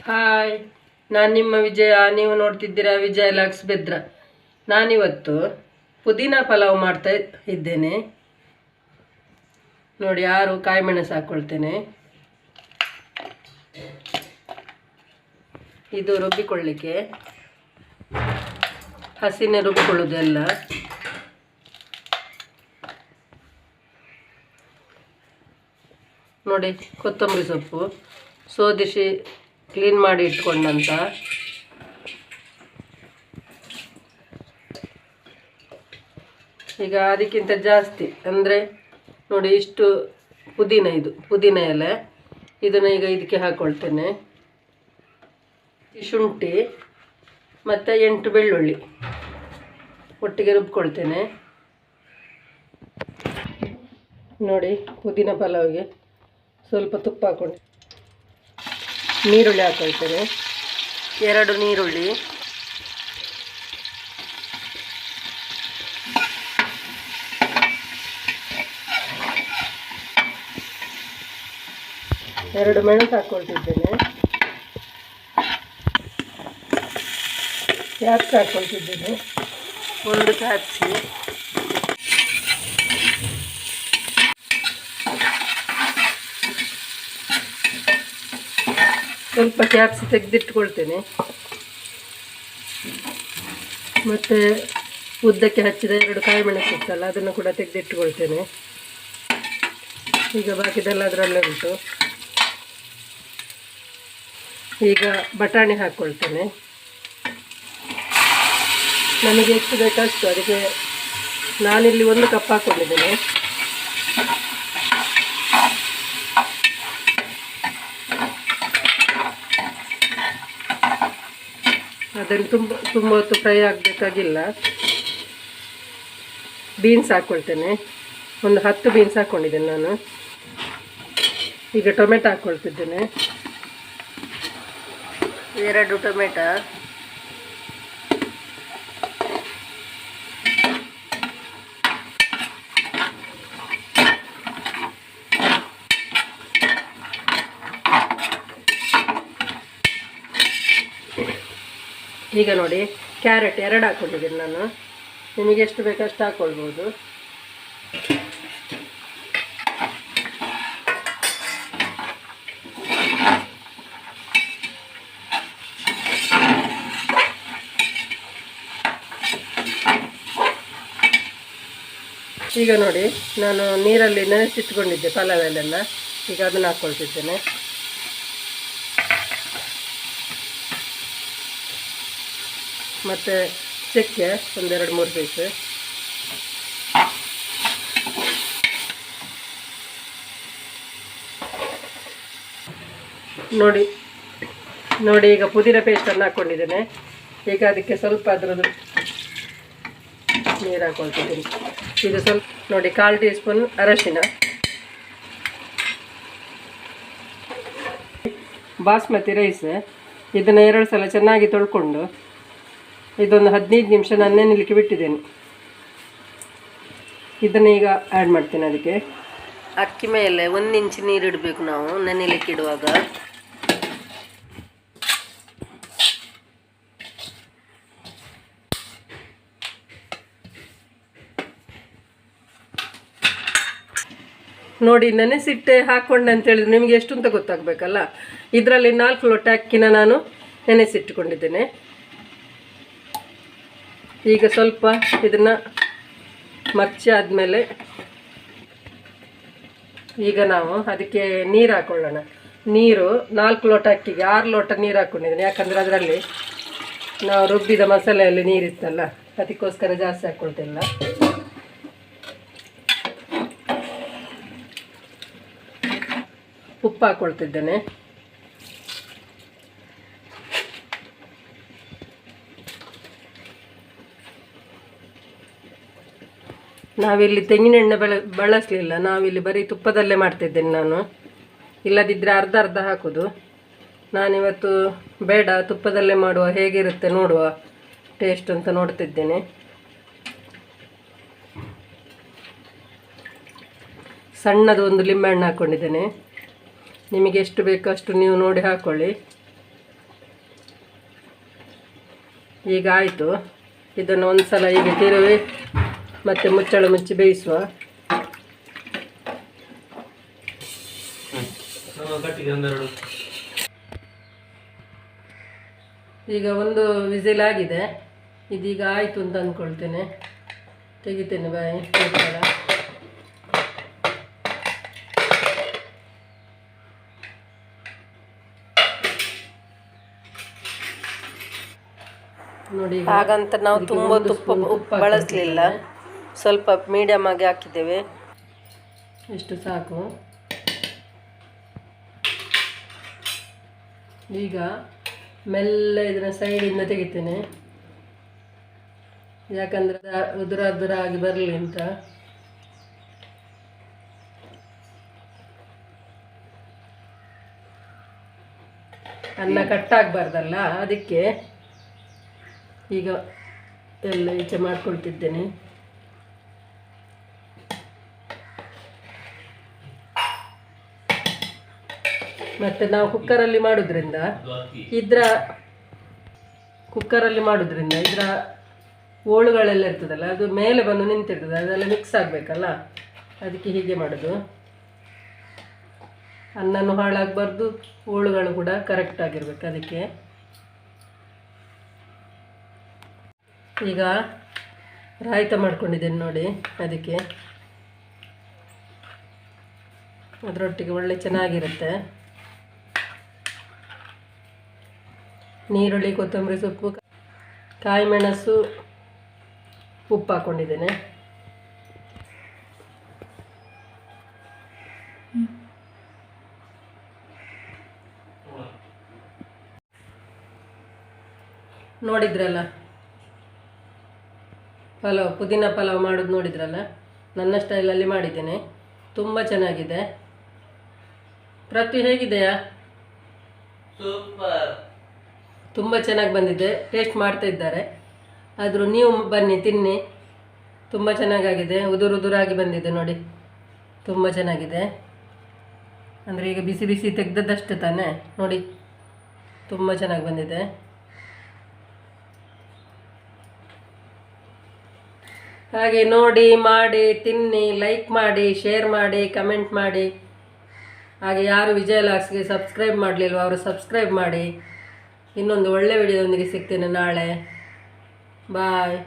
Hi, ನಾನು ನಿಮ್ಮ ವಿಜಯ. ನೀವು ನೋಡ್ತಿದ್ದೀರಾ ವಿಜಯ ಲಾಕ್ಸ್ ಬೆದ್ರ. ನಾನಿವತ್ತು ಪುದೀನ ಪಲಾವ್ ಮಾಡ್ತಾ ಇದ್ದೇನೆ ನೋಡಿ. 6 ಕಾಯಿ ಮೆಣಸು ಹಾಕ್ಕೊಳ್ತೇನೆ. ಇದು ರುಬ್ಬಿಕೊಳ್ಳಿಕ್ಕೆ, ಹಸಿನೇ ರುಬ್ಬಿಕೊಳ್ಳೋದೆಲ್ಲ. ನೋಡಿ, ಕೊತ್ತಂಬರಿ ಸೊಪ್ಪು ಸೋದಿಸಿ ಕ್ಲೀನ್ ಮಾಡಿ ಇಟ್ಕೊಂಡಂತ. ಈಗ ಅದಕ್ಕಿಂತ ಜಾಸ್ತಿ ಅಂದರೆ ನೋಡಿ, ಇಷ್ಟು ಪುದೀನ, ಇದು ಪುದೀನ ಎಲೆ. ಇದನ್ನು ಈಗ ಇದಕ್ಕೆ ಹಾಕ್ಕೊಳ್ತೇನೆ. ಶುಂಠಿ ಮತ್ತು 8 ಬೆಳ್ಳುಳ್ಳಿ ಒಟ್ಟಿಗೆ ರುಬ್ಕೊಳ್ತೇನೆ. ನೋಡಿ, ಪುದೀನ ಪಲಾವ್ಗೆ ಸ್ವಲ್ಪ ತುಪ್ಪ ಹಾಕ್ಕೊಂಡು ನೀರುಳ್ಳಿ ಹಾಕ್ಕೊಳ್ತೇನೆ. 2 ನೀರುಳ್ಳಿ, ಎರಡು ಮೆಣಸು ಹಾಕ್ಕೊಳ್ತಿದ್ದೇನೆ. ಕ್ಯಾಪ್ಸಿ ಹಾಕ್ಕೊಳ್ತಿದ್ದೇನೆ, 1 ಕ್ಯಾಪ್ಸಿ. ಸ್ವಲ್ಪ ಕ್ಯಾಪ್ಸಿ ತೆಗೆದಿಟ್ಕೊಳ್ತೇನೆ. ಮತ್ತು ಉದ್ದಕ್ಕೆ ಹಚ್ಚಿದ 2 ಕಾಯಿ ಮೆಣಸು ಇತ್ತಲ್ಲ, ಅದನ್ನು ಕೂಡ ತೆಗೆದಿಟ್ಕೊಳ್ತೇನೆ. ಈಗ ಬಾಕಿದೆಲ್ಲ ಅದರಲ್ಲೇ ಉಂಟು. ಈಗ ಬಟಾಣಿ ಹಾಕ್ಕೊಳ್ತೇನೆ. ನನಗೆ ಎಷ್ಟು ಬೇಕಷ್ಟು, ಅದಕ್ಕೆ ನಾನಿಲ್ಲಿ 1 ಕಪ್ ಹಾಕ್ಕೊಂಡಿದ್ದೇನೆ. ಅದನ್ನು ತುಂಬ ಹೊತ್ತು ಫ್ರೈ ಆಗಬೇಕಾಗಿಲ್ಲ. ಬೀನ್ಸ್ ಹಾಕ್ಕೊಳ್ತೇನೆ. ಒಂದು 10 ಬೀನ್ಸ್ ಹಾಕ್ಕೊಂಡಿದ್ದೇನೆ ನಾನು. ಈಗ ಟೊಮೆಟೊ ಹಾಕ್ಕೊಳ್ತಿದ್ದೇನೆ, 2 ಟೊಮೆಟೊ. ಈಗ ನೋಡಿ, ಕ್ಯಾರೆಟ್ 2 ಹಾಕ್ಕೊಂಡಿದ್ದೀನಿ ನಾನು. ನಿಮಗೆ ಎಷ್ಟು ಬೇಕಷ್ಟು ಹಾಕ್ಕೊಳ್ಬೋದು. ಈಗ ನೋಡಿ, ನಾನು ನೀರಲ್ಲಿ ನೆನೆಸಿಟ್ಕೊಂಡಿದ್ದೆ ಪಲಾವೆಲ್ಲ. ಈಗ ಅದನ್ನು ಹಾಕ್ಕೊಳ್ತಿದ್ದೇನೆ. ಮತ್ತು ಚಕ್ಕೆ ಒಂದು 2-3 ಪೀಸ್. ನೋಡಿ ನೋಡಿ, ಈಗ ಪುದೀನ ಪೇಸ್ಟನ್ನು ಹಾಕ್ಕೊಂಡಿದ್ದೇನೆ. ಈಗ ಅದಕ್ಕೆ ಸ್ವಲ್ಪ ಅದರದ್ದು ನೀರು ಹಾಕ್ಕೊಳ್ತಿದ್ದೀನಿ. ಇದು ಸ್ವಲ್ಪ ನೋಡಿ, 1/4 ಟೀ ಸ್ಪೂನ್ ಅರಶಿನ. ಬಾಸ್ಮತಿ ರೈಸ್, ಇದನ್ನು 2 ಸಲ ಚೆನ್ನಾಗಿ ತೊಳ್ಕೊಂಡು ಇದೊಂದು 15 ನಿಮಿಷ ನಾನು ನೆನೆಲಿಕ್ಕೆ ಬಿಟ್ಟಿದ್ದೇನೆ. ಇದನ್ನು ಈಗ ಆ್ಯಡ್ ಮಾಡ್ತೇನೆ ಅದಕ್ಕೆ. ಅಕ್ಕಿ ಮೇಲೆ 1 ಇಂಚ್ ನೀರು ಇಡಬೇಕು ನಾವು ನೆನೆಲಿಕ್ಕೆ ಇಡುವಾಗ. ನೋಡಿ, ನೆನೆಸಿಟ್ಟೆ ಹಾಕ್ಕೊಂಡೆ ಅಂತೇಳಿದ್ರೆ ನಿಮಗೆ ಎಷ್ಟು ಅಂತ ಗೊತ್ತಾಗಬೇಕಲ್ಲ. ಇದರಲ್ಲಿ 4 ಲೋಟ ಅಕ್ಕಿನ ನಾನು ನೆನೆಸಿಟ್ಟುಕೊಂಡಿದ್ದೇನೆ. ಈಗ ಸ್ವಲ್ಪ ಇದನ್ನು ಮಚ್ಚಿ ಆದಮೇಲೆ ಈಗ ನಾವು ಅದಕ್ಕೆ ನೀರು ಹಾಕ್ಕೊಳ್ಳೋಣ. ನೀರು 4 ಲೋಟ ಅಕ್ಕಿಗೆ 6 ಲೋಟ ನೀರು ಹಾಕ್ಕೊಂಡಿದ್ದೀನಿ. ಯಾಕಂದರೆ ಅದರಲ್ಲಿ ನಾವು ರುಬ್ಬಿದ ಮಸಾಲೆಯಲ್ಲಿ ನೀರಿತ್ತಲ್ಲ, ಅದಕ್ಕೋಸ್ಕರ ಜಾಸ್ತಿ ಹಾಕ್ಕೊಳ್ತಿಲ್ಲ. ಉಪ್ಪು ಹಾಕ್ಕೊಳ್ತಿದ್ದೇನೆ. ನಾವಿಲ್ಲಿ ತೆಂಗಿನೆಣ್ಣೆ ಬಳಸಲಿಲ್ಲ, ನಾವಿಲ್ಲಿ ಬರೀ ತುಪ್ಪದಲ್ಲೇ ಮಾಡ್ತಿದ್ದೇನೆ ನಾನು. ಇಲ್ಲದಿದ್ದರೆ ಅರ್ಧ ಹಾಕೋದು. ನಾನಿವತ್ತು ಬೇಡ, ತುಪ್ಪದಲ್ಲೇ ಮಾಡುವ, ಹೇಗಿರುತ್ತೆ ನೋಡುವ ಟೇಸ್ಟ್ ಅಂತ ನೋಡ್ತಿದ್ದೇನೆ. ಸಣ್ಣದು ಒಂದು ಲಿಂಬೆಹಣ್ಣು ಹಾಕ್ಕೊಂಡಿದ್ದೇನೆ. ನಿಮಗೆ ಎಷ್ಟು ಬೇಕೋ ಅಷ್ಟು ನೀವು ನೋಡಿ ಹಾಕ್ಕೊಳ್ಳಿ. ಈಗ ಆಯಿತು. ಇದನ್ನು ಒಂದು ಸಲ ಹೀಗೆ ತಿರುವಿ ಮತ್ತು ಮುಚ್ಚಳ ಮುಚ್ಚಿ ಬೇಯಿಸುವ. ಈಗ ಒಂದು ವಿಸಿಲ್ ಆಗಿದೆ. ಇದೀಗ ಆಯಿತು ಅಂತ ಅಂದ್ಕೊಳ್ತೇನೆ. ತೆಗಿತೇನೆ ಬಾಯಿ ಮುಚ್ಚಳ. ನೋಡಿ, ಹಾಗಂತ ನಾವು ತುಂಬ ಉಪ್ಪು ಬಳಸಲಿಲ್ಲ, ಸ್ವಲ್ಪ ಮೀಡಿಯಮ್ ಆಗಿ ಹಾಕಿದ್ದೇವೆ. ಇಷ್ಟು ಸಾಕು. ಈಗ ಮೆಲ್ಲ ಇದನ್ನ ಸೈಡಿಂದ ತೆಗಿತೇನೆ, ಯಾಕಂದರೆ ಉದುರ ಉದುರ ಆಗಿ ಬರಲಿ ಅಂತ. ಅನ್ನ ಕಟ್ಟಾಗಬಾರ್ದಲ್ಲ, ಅದಕ್ಕೆ ಈಗ ಎಲ್ಲ ಈಚೆ ಮಾಡ್ಕೊಳ್ತಿದ್ದೇನೆ. ಮತ್ತು ನಾವು ಕುಕ್ಕರಲ್ಲಿ ಮಾಡೋದ್ರಿಂದ ಇದರ ಓಳುಗಳೆಲ್ಲ ಇರ್ತದಲ್ಲ, ಅದು ಮೇಲೆ ಬಂದು ನಿಂತಿರ್ತದೆ, ಅದೆಲ್ಲ ಮಿಕ್ಸ್ ಆಗಬೇಕಲ್ಲ, ಅದಕ್ಕೆ ಹೀಗೆ ಮಾಡೋದು. ಅನ್ನನೂ ಹಾಳಾಗಬಾರ್ದು, ಓಳುಗಳು ಕೂಡ ಕರೆಕ್ಟ್ ಆಗಿರ್ಬೇಕು. ಅದಕ್ಕೆ ಈಗ ರಾಯ್ತ ಮಾಡ್ಕೊಂಡಿದ್ದೇನೆ ನೋಡಿ, ಅದಕ್ಕೆ ಅದರೊಟ್ಟಿಗೆ ಒಳ್ಳೆ ಚೆನ್ನಾಗಿರುತ್ತೆ. ನೀರುಳ್ಳಿ, ಕೊತ್ತಂಬರಿ ಸೊಪ್ಪು, ಕಾಯಿ ಮೆಣಸು, ಉಪ್ಪು ಹಾಕ್ಕೊಂಡಿದ್ದೇನೆ. ನೋಡಿದ್ರಲ್ಲ ಪಲಾವ್, ಪುದೀನ ಪಲಾವ್ ಮಾಡೋದು ನೋಡಿದ್ರಲ್ಲ, ನನ್ನ ಸ್ಟೈಲಲ್ಲಿ ಮಾಡಿದ್ದೇನೆ. ತುಂಬ ಚೆನ್ನಾಗಿದೆ. ಪೃಥ್ವಿ ಹೇಗಿದೆಯಾ? ಸೂಪರ್, ತುಂಬ ಚೆನ್ನಾಗಿ ಬಂದಿದೆ. ಟೇಸ್ಟ್ ಮಾಡ್ತಾ ಇದ್ದಾರೆ, ಆದರೂ ನೀವು ಬನ್ನಿ ತಿನ್ನಿ. ತುಂಬ ಚೆನ್ನಾಗಾಗಿದೆ, ಉದುರಾಗಿ ಬಂದಿದೆ ನೋಡಿ, ತುಂಬ ಚೆನ್ನಾಗಿದೆ. ಅಂದರೆ ಈಗ ಬಿಸಿ ಬಿಸಿ ತೆಗೆದದ್ದಷ್ಟೇ ತಾನೇ, ನೋಡಿ ತುಂಬ ಚೆನ್ನಾಗಿ ಬಂದಿದೆ. ಹಾಗೆ ನೋಡಿ, ಮಾಡಿ ತಿನ್ನಿ, ಲೈಕ್ ಮಾಡಿ, ಶೇರ್ ಮಾಡಿ, ಕಮೆಂಟ್ ಮಾಡಿ. ಹಾಗೆ ಯಾರು ವಿಜಯ ಲಾಗ್ಸ್ಗೆ ಸಬ್ಸ್ಕ್ರೈಬ್ ಮಾಡಲಿಲ್ವ ಅವರು ಸಬ್ಸ್ಕ್ರೈಬ್ ಮಾಡಿ. ಇನ್ನೊಂದು ಒಳ್ಳೆ ವಿಡಿಯೋದೊಂದಿಗೆ ಸಿಗ್ತೇನೆ ನಾಳೆ. ಬಾಯ್.